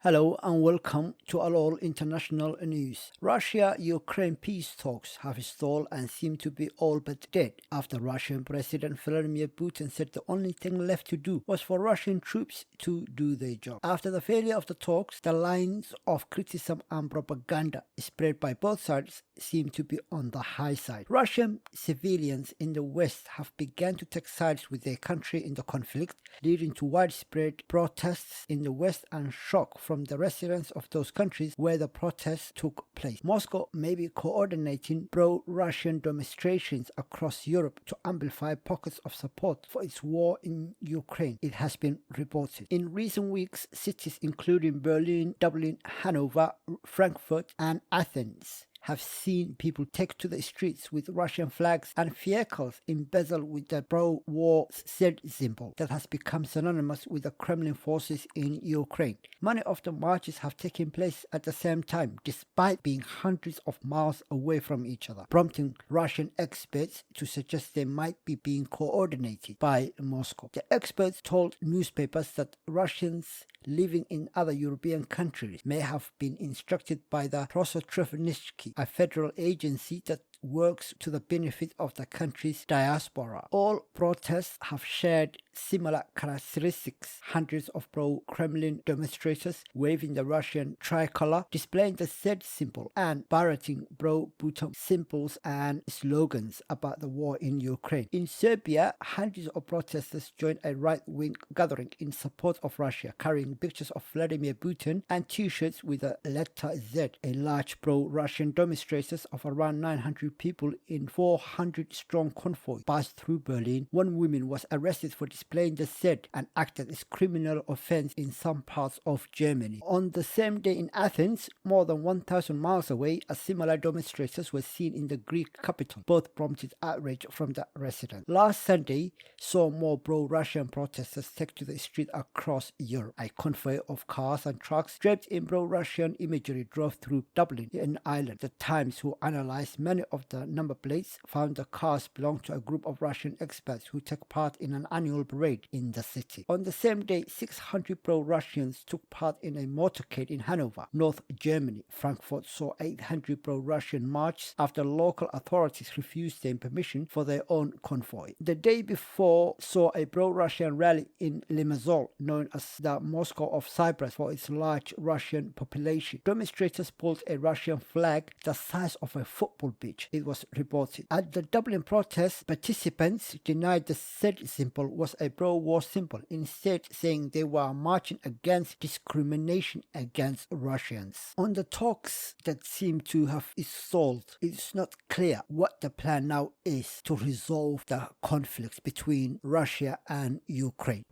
Hello and welcome to Allool International News. Russia-Ukraine peace talks have stalled and seem to be all but dead after Russian President Vladimir Putin said the only thing left to do was for Russian troops to do their job. After the failure of the talks, the lines of criticism and propaganda spread by both sides seem to be on the high side. Russian civilians in the West have begun to take sides with their country in the conflict, leading to widespread protests in the West and shock from the residents of those countries where the protests took place. Moscow may be coordinating pro-Russian demonstrations across Europe to amplify pockets of support for its war in Ukraine, it has been reported. In recent weeks, cities including Berlin, Dublin, Hanover, Frankfurt and Athens have seen people take to the streets with Russian flags and vehicles embezzled with the pro-war Z symbol that has become synonymous with the Kremlin forces in Ukraine. Many of the marches have taken place at the same time, despite being hundreds of miles away from each other, prompting Russian experts to suggest they might be being coordinated by Moscow. The experts told newspapers that Russians living in other European countries may have been instructed by the Prosotrevnitsky, a federal agency that works to the benefit of the country's diaspora. All protests have shared similar characteristics. Hundreds of pro-Kremlin demonstrators waving the Russian tricolor, displaying the Z symbol, and parroting pro-Putin symbols and slogans about the war in Ukraine. In Serbia, hundreds of protesters joined a right-wing gathering in support of Russia, carrying pictures of Vladimir Putin and t-shirts with the letter Z. A large pro-Russian demonstrators of around 900 people in 400-strong convoy passed through Berlin. One woman was arrested for displaying the Z and acted as criminal offense in some parts of Germany. On the same day in Athens, more than 1,000 miles away, a similar demonstrators were seen in the Greek capital. Both prompted outrage from the residents. Last Sunday saw more pro-Russian protesters take to the street across Europe. A convoy of cars and trucks draped in pro-Russian imagery drove through Dublin in Ireland. The Times, who analyzed many of the number plates, found the cars belonged to a group of Russian experts who took part in an annual parade in the city. On the same day, 600 pro-Russians took part in a motorcade in Hanover, North Germany. Frankfurt saw 800 pro-Russian marches after local authorities refused them permission for their own convoy. The day before saw a pro-Russian rally in Limassol, known as the Moscow of Cyprus for its large Russian population. Demonstrators pulled a Russian flag the size of a football pitch, it was reported. At the Dublin protest, participants denied the Z symbol was a pro-war symbol, instead saying they were marching against discrimination against Russians. On the talks that seem to have stalled, it's not clear what the plan now is to resolve the conflict between Russia and Ukraine.